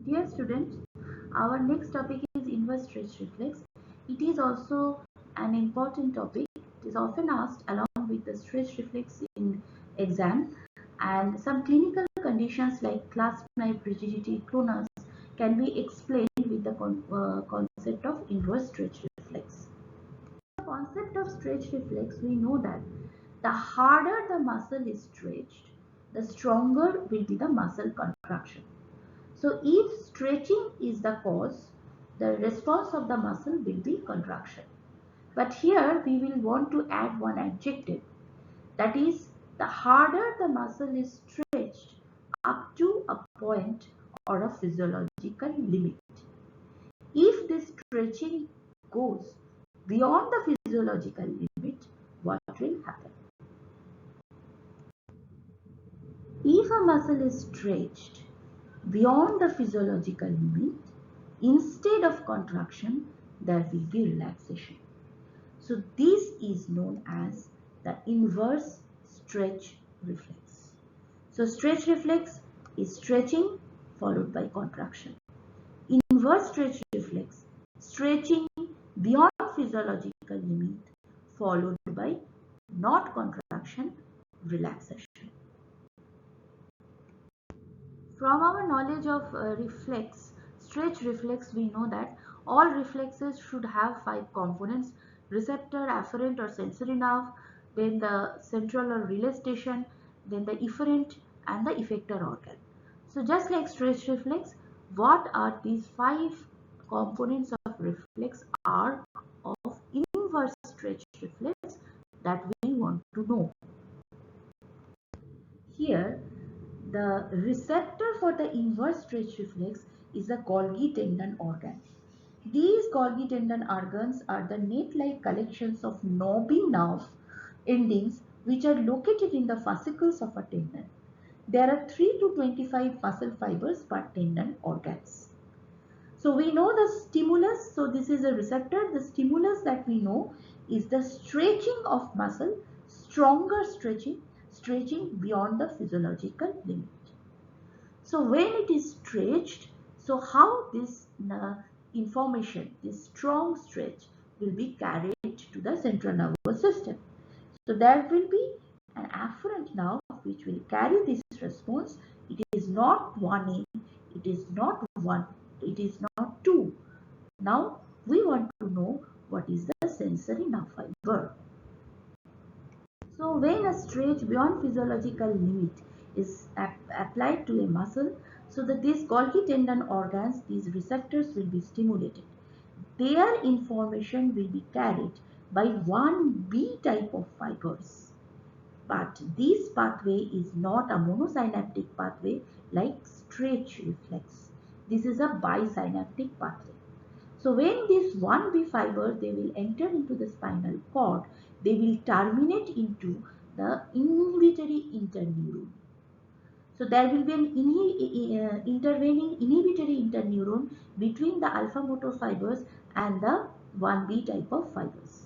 Dear students, our next topic is inverse stretch reflex. It is also an important topic. It is often asked along with the stretch reflex in exam, and some clinical conditions like clasp knife rigidity, clonus can be explained with the concept of inverse stretch reflex. The concept of stretch reflex, we know that the harder the muscle is stretched, the stronger will be the muscle contraction. So if stretching is the cause, the response of the muscle will be contraction. But here we will want to add one adjective, that is, the harder the muscle is stretched up to a point or a physiological limit. If this stretching goes beyond the physiological limit, what will happen? If a muscle is stretched beyond the physiological limit, instead of contraction, there will be relaxation. So this is known as the inverse stretch reflex. So stretch reflex is stretching followed by contraction. Inverse stretch reflex, stretching beyond physiological limit followed by not contraction, relaxation. From our knowledge of stretch reflex, we know that all reflexes should have 5 components: receptor, afferent or sensory nerve, then the central or relay station, then the efferent and the effector organ. So just like stretch reflex, what are these 5 components of reflex are of inverse stretch reflex that we want to know. Here, the receptor for the inverse stretch reflex is the Golgi tendon organ. These Golgi tendon organs are the net-like collections of knobby nerve endings which are located in the fascicles of a tendon. There are 3 to 25 muscle fibers per tendon organs. So we know the stimulus. So this is a receptor. The stimulus that we know is the stretching of muscle, stronger stretching beyond the physiological limit. So when it is stretched, so how this information, this strong stretch will be carried to the central nervous system. So there will be an afferent nerve which will carry this response. It is not 1A, it is not 1, it is not 2. Now we want to know what is the sensory nerve fiber. So when a stretch beyond physiological limit is applied to a muscle, so that these Golgi tendon organs, these receptors will be stimulated. Their information will be carried by 1B type of fibers. But this pathway is not a monosynaptic pathway like stretch reflex. This is a bisynaptic pathway. So when this 1B fiber, they will enter into the spinal cord, they will terminate into the inhibitory interneuron. So there will be an intervening inhibitory interneuron between the alpha motor fibers and the 1B type of fibers.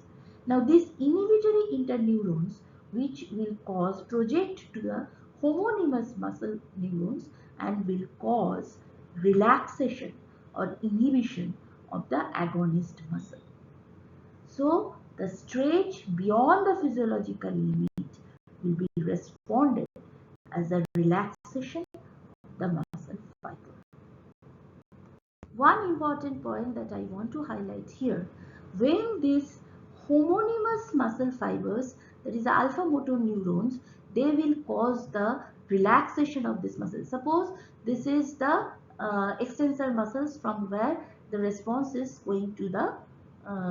Now these inhibitory interneurons, which will cause project to the homonymous muscle neurons and will cause relaxation or inhibition of the agonist muscle. So the stretch beyond the physiological limit will be responded as a relaxation of the muscle fiber. One important point that I want to highlight here, when these homonymous muscle fibers, that is the alpha motor neurons, they will cause the relaxation of this muscle. Suppose this is the extensor muscles from where the response is going to the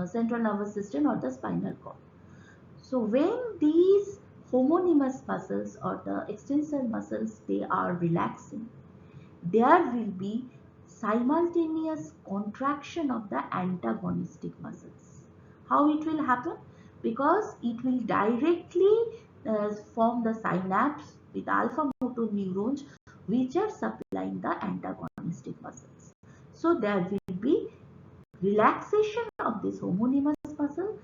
central nervous system or the spinal cord. So when these homonymous muscles or the extensor muscles, they are relaxing, there will be simultaneous contraction of the antagonistic muscles. How it will happen? Because it will directly form the synapse with alpha motor neurons which are supplying the antagonistic muscles. So there will be relaxation of this homonymous muscle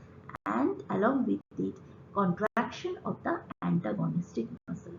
and along with it contraction of the antagonistic muscle.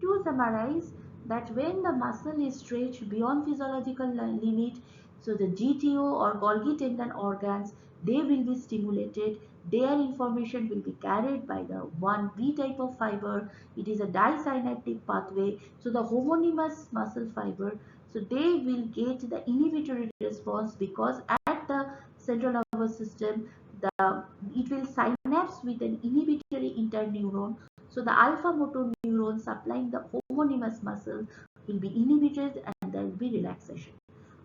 To summarize, that when the muscle is stretched beyond physiological limit, so the GTO or Golgi tendon organs, they will be stimulated. Their information will be carried by the 1B type of fiber. It is a disynaptic pathway. So the homonymous muscle fiber, so they will get the inhibitory response because at the central nervous system, it will synapse with an inhibitory interneuron. So the alpha motor neuron supplying the homonymous muscle will be inhibited and there will be relaxation.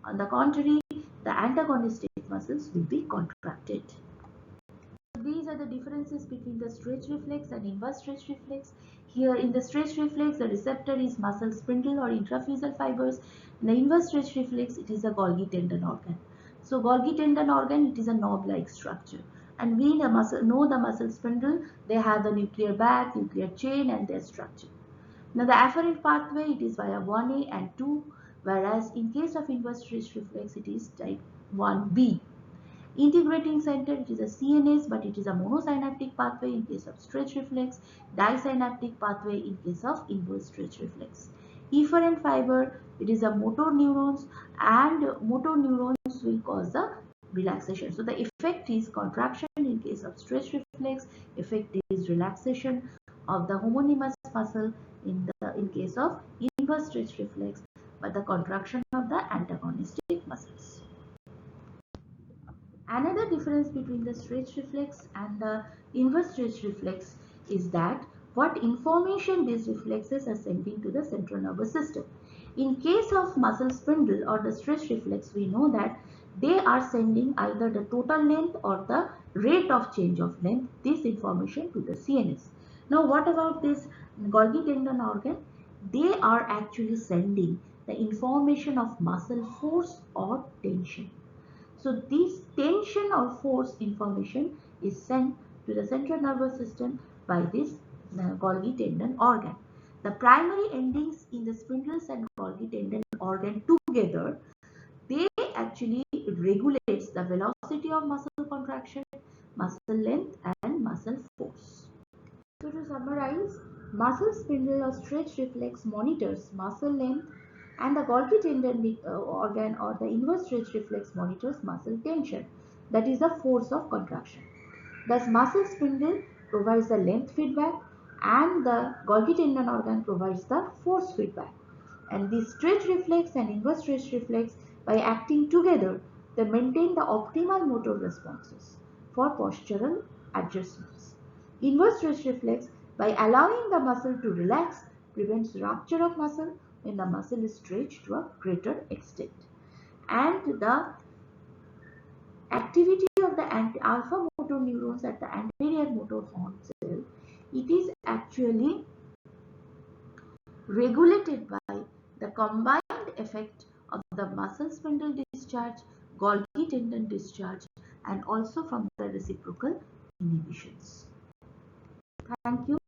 On the contrary, the antagonistic muscles will be contracted. These are the differences between the stretch reflex and inverse stretch reflex. Here in the stretch reflex, the receptor is muscle spindle or intrafusal fibers. In the inverse stretch reflex, it is a Golgi tendon organ. So Golgi tendon organ, it is a knob-like structure. And we know the muscle spindle, they have the nuclear bag, nuclear chain and their structure. Now the afferent pathway, it is via 1A and 2, whereas in case of inverse stretch reflex, it is type 1B. Integrating center, it is a CNS, but it is a monosynaptic pathway in case of stretch reflex, disynaptic pathway in case of inverse stretch reflex. Efferent fiber, it is a motor neurons, and motor neurons will cause the relaxation. So the effect is contraction in case of stretch reflex, effect is relaxation of the homonymous muscle in case of inverse stretch reflex, but the contraction of the antagonistic muscles. Another difference between the stretch reflex and the inverse stretch reflex is that what information these reflexes are sending to the central nervous system. In case of muscle spindle or the stretch reflex, we know that they are sending either the total length or the rate of change of length, this information to the CNS. Now what about this Golgi tendon organ? They are actually sending the information of muscle force or tension. So this tension or force information is sent to the central nervous system by this Golgi tendon organ. The primary endings in the spindles and Golgi tendon organ together, they actually regulates the velocity of muscle contraction, muscle length and muscle force. So to summarize, muscle spindle or stretch reflex monitors muscle length and the Golgi tendon organ or the inverse stretch reflex monitors muscle tension, that is the force of contraction. Thus muscle spindle provides the length feedback and the Golgi tendon organ provides the force feedback. And the stretch reflex and inverse stretch reflex, by acting together, they maintain the optimal motor responses for postural adjustments. Inverse stretch reflex, by allowing the muscle to relax, prevents rupture of muscle when the muscle is stretched to a greater extent. And the activity of the alpha motor neurons at the anterior motor horn cell, it is actually regulated by the combined effect of the muscle spindle discharge, Golgi tendon discharge, and also from the reciprocal inhibitions. Thank you.